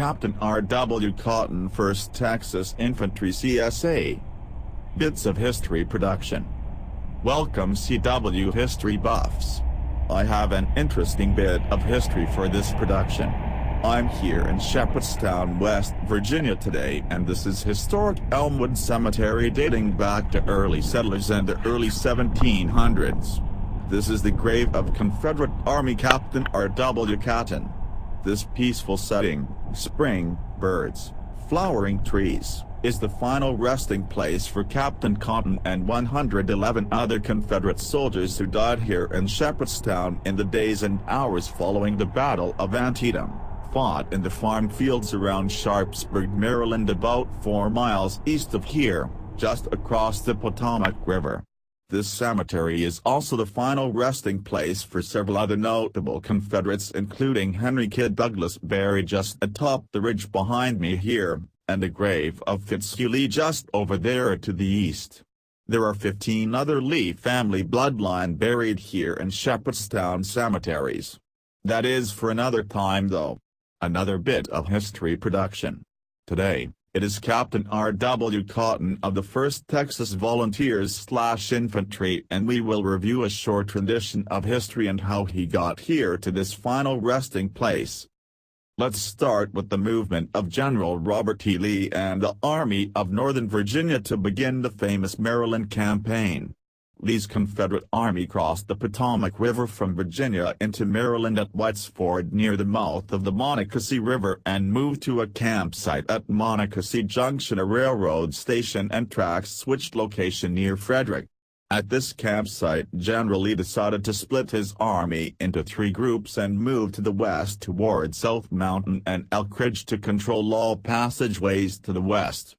Captain R.W. Cotton, 1st Texas Infantry CSA. Bits of History production. Welcome CW history buffs. I have an interesting bit of history for this production. I'm here in Shepherdstown, West Virginia today, and this is historic Elmwood Cemetery dating back to early settlers and the early 1700s. This is the grave of Confederate Army Captain R.W. Cotton. This peaceful setting, spring, birds, flowering trees, is the final resting place for Captain Cotton and 111 other Confederate soldiers who died here in Shepherdstown in the days and hours following the Battle of Antietam, fought in the farm fields around Sharpsburg, Maryland, about 4 miles east of here, just across the Potomac River. This cemetery is also the final resting place for several other notable Confederates, including Henry Kyd Douglas, buried just atop the ridge behind me here, and the grave of Fitzhugh just over there to the east. There are 15 other Lee family bloodline buried here in Shepherdstown cemeteries. That is for another time though. Another bit of history production. Today, it is Captain R.W. Cotton of the 1st Texas Volunteers/Infantry, and we will review a short rendition of history and how he got here to this final resting place. Let's start with the movement of General Robert E. Lee and the Army of Northern Virginia to begin the famous Maryland Campaign. Lee's Confederate Army crossed the Potomac River from Virginia into Maryland at White's Ford near the mouth of the Monocacy River and moved to a campsite at Monocacy Junction, a railroad station and track switched location near Frederick. At this campsite, General Lee decided to split his army into 3 groups and move to the west toward South Mountain and Elk Ridge to control all passageways to the west.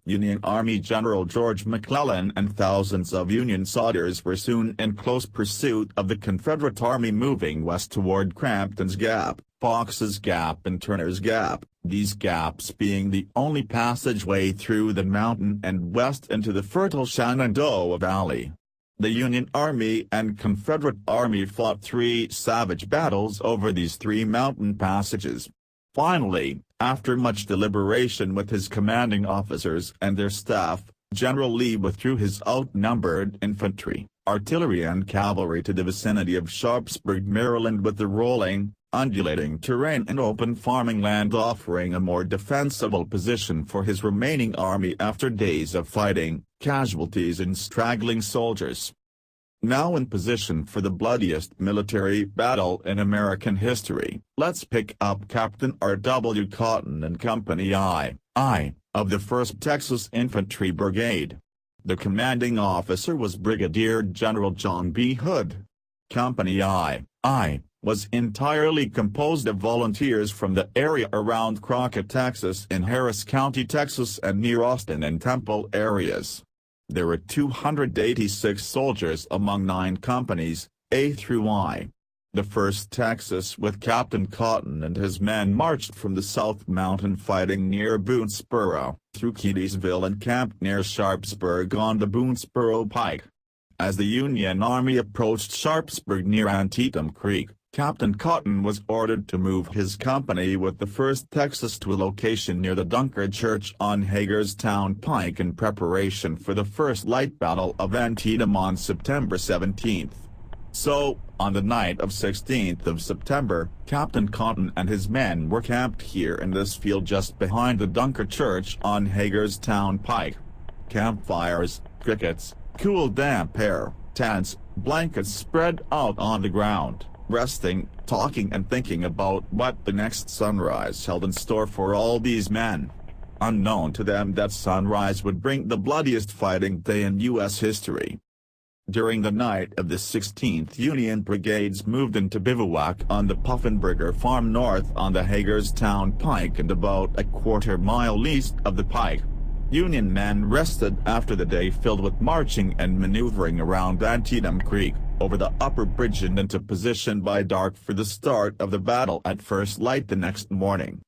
Union Army General George McClellan and thousands of Union soldiers were soon in close pursuit of the Confederate Army moving west toward Crampton's Gap, Fox's Gap and Turner's Gap, these gaps being the only passageway through the mountain and west into the fertile Shenandoah Valley. The Union Army and Confederate Army fought 3 savage battles over these 3 mountain passages. Finally, after much deliberation with his commanding officers and their staff, General Lee withdrew his outnumbered infantry, artillery and cavalry to the vicinity of Sharpsburg, Maryland, with the rolling, undulating terrain and open farming land offering a more defensible position for his remaining army after days of fighting, casualties and straggling soldiers. Now in position for the bloodiest military battle in American history, let's pick up Captain R.W. Cotton and Company I of the 1st Texas Infantry Brigade. The commanding officer was Brigadier General John B. Hood. Company I was entirely composed of volunteers from the area around Crockett, Texas, in Harris County, Texas, and near Austin and Temple areas. There were 286 soldiers among 9 companies, A through I. The 1st Texas with Captain Cotton and his men marched from the South Mountain fighting near Boonesboro, through Keedysville and camped near Sharpsburg on the Boonesboro Pike. As the Union Army approached Sharpsburg near Antietam Creek, Captain Cotton was ordered to move his company with the 1st Texas to a location near the Dunkard Church on Hagerstown Pike in preparation for the First Light Battle of Antietam on September 17. So, on the night of 16th of September, Captain Cotton and his men were camped here in this field just behind the Dunkard Church on Hagerstown Pike. Campfires, crickets, cool damp air, tents, blankets spread out on the ground, resting, talking and thinking about what the next sunrise held in store for all these men. Unknown to them that sunrise would bring the bloodiest fighting day in U.S. history. During the night of the 16th, Union brigades moved into bivouac on the Puffenberger farm north on the Hagerstown Pike and about a quarter mile east of the pike. Union men rested after the day filled with marching and maneuvering around Antietam Creek, over the upper bridge and into position by dark for the start of the battle at first light the next morning.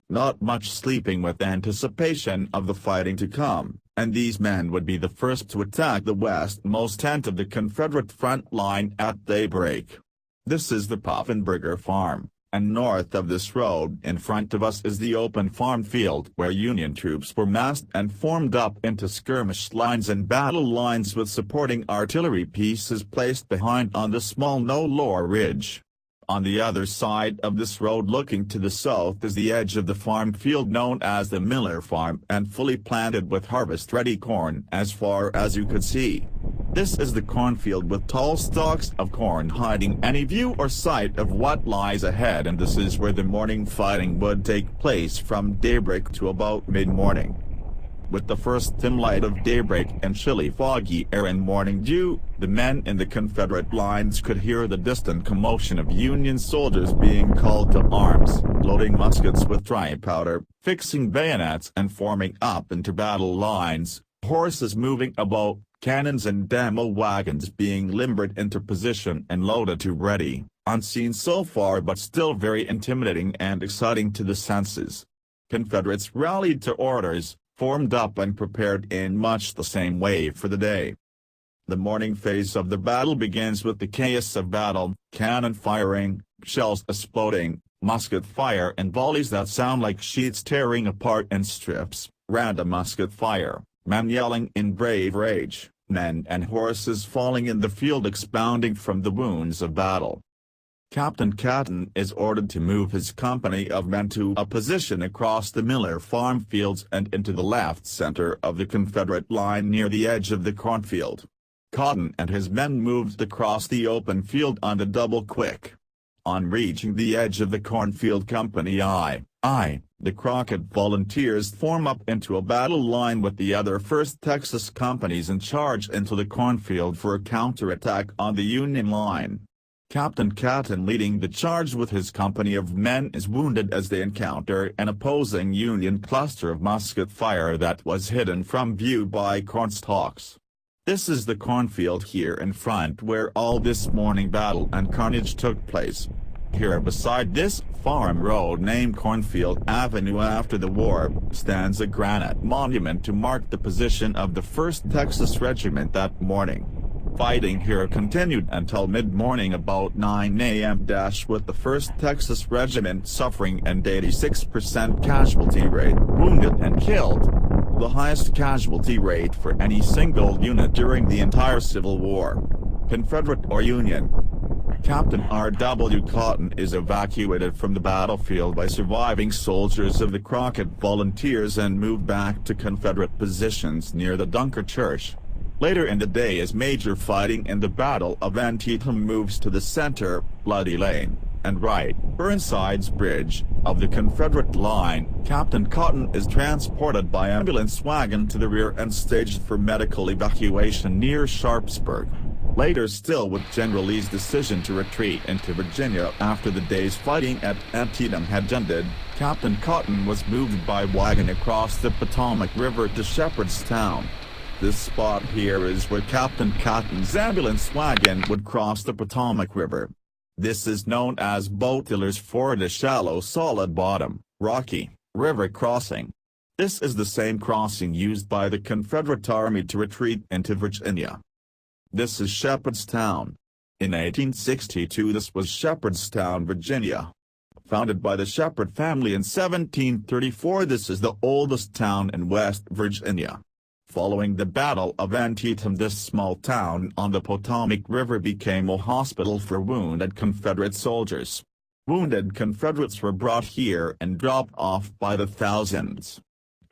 Not much sleeping with anticipation of the fighting to come, and these men would be the first to attack the westmost end of the Confederate front line at daybreak. This is the Puffenberger farm, and north of this road in front of us is the open farm field where Union troops were massed and formed up into skirmish lines and battle lines with supporting artillery pieces placed behind on the small no-lower ridge. On the other side of this road looking to the south is the edge of the farm field known as the Miller Farm and fully planted with harvest-ready corn as far as you could see. This is the cornfield with tall stalks of corn hiding any view or sight of what lies ahead, and this is where the morning fighting would take place from daybreak to about mid-morning. With the first dim light of daybreak and chilly foggy air and morning dew, the men in the Confederate lines could hear the distant commotion of Union soldiers being called to arms, loading muskets with dry powder, fixing bayonets and forming up into battle lines, horses moving about, cannons and demo wagons being limbered into position and loaded to ready, unseen so far but still very intimidating and exciting to the senses. Confederates rallied to orders, formed up and prepared in much the same way for the day. The morning phase of the battle begins with the chaos of battle, cannon firing, shells exploding, musket fire and volleys that sound like sheets tearing apart in strips, random musket fire, men yelling in brave rage, men and horses falling in the field expounding from the wounds of battle. Captain Catton is ordered to move his company of men to a position across the Miller farm fields and into the left center of the Confederate line near the edge of the cornfield. Cotton and his men moved across the open field on the double quick. On reaching the edge of the cornfield, Company I, the Crockett Volunteers form up into a battle line with the other 1st Texas companies and charge into the cornfield for a counterattack on the Union line. Captain Catton leading the charge with his company of men is wounded as they encounter an opposing Union cluster of musket fire that was hidden from view by cornstalks. This is the cornfield here in front where all this morning battle and carnage took place. Here beside this farm road named Cornfield Avenue after the war, stands a granite monument to mark the position of the 1st Texas Regiment that morning. Fighting here continued until mid-morning about 9 a.m. with the 1st Texas Regiment suffering an 86% casualty rate, wounded and killed, the highest casualty rate for any single unit during the entire Civil War, Confederate or Union. Captain R.W. Cotton is evacuated from the battlefield by surviving soldiers of the Crockett Volunteers and moved back to Confederate positions near the Dunker Church. Later in the day, as major fighting in the Battle of Antietam moves to the center, Bloody Lane, and right, Burnside's Bridge, of the Confederate line, Captain Cotton is transported by ambulance wagon to the rear and staged for medical evacuation near Sharpsburg. Later still, with General Lee's decision to retreat into Virginia after the day's fighting at Antietam had ended, Captain Cotton was moved by wagon across the Potomac River to Shepherdstown. This spot here is where Captain Cotton's ambulance wagon would cross the Potomac River. This is known as Botiller's Ford, a shallow solid bottom, rocky, river crossing. This is the same crossing used by the Confederate Army to retreat into Virginia. This is Shepherdstown. In 1862 this was Shepherdstown, Virginia. Founded by the Shepherd family in 1734, this is the oldest town in West Virginia. Following the Battle of Antietam, this small town on the Potomac River became a hospital for wounded Confederate soldiers. Wounded Confederates were brought here and dropped off by the thousands.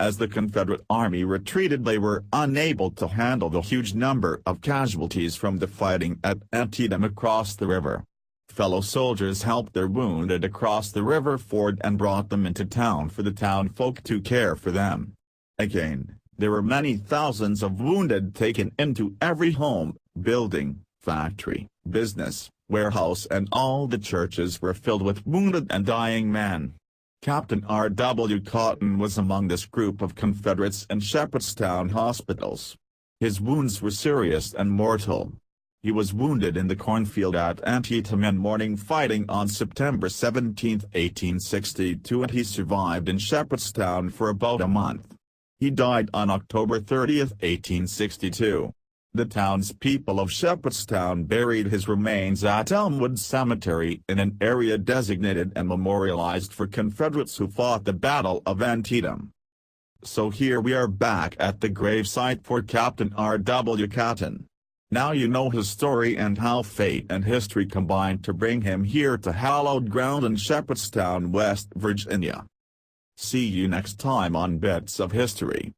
As the Confederate Army retreated, they were unable to handle the huge number of casualties from the fighting at Antietam across the river. Fellow soldiers helped their wounded across the river ford and brought them into town for the townfolk to care for them. Again, there were many thousands of wounded taken into every home, building, factory, business, warehouse, and all the churches were filled with wounded and dying men. Captain R.W. Cotton was among this group of Confederates in Shepherdstown hospitals. His wounds were serious and mortal. He was wounded in the cornfield at Antietam in morning fighting on September 17, 1862, and he survived in Shepherdstown for about a month. He died on October 30, 1862. The townspeople of Shepherdstown buried his remains at Elmwood Cemetery in an area designated and memorialized for Confederates who fought the Battle of Antietam. So here we are back at the gravesite for Captain R.W. Catton. Now you know his story and how fate and history combined to bring him here to hallowed ground in Shepherdstown, West Virginia. See you next time on Bits of History.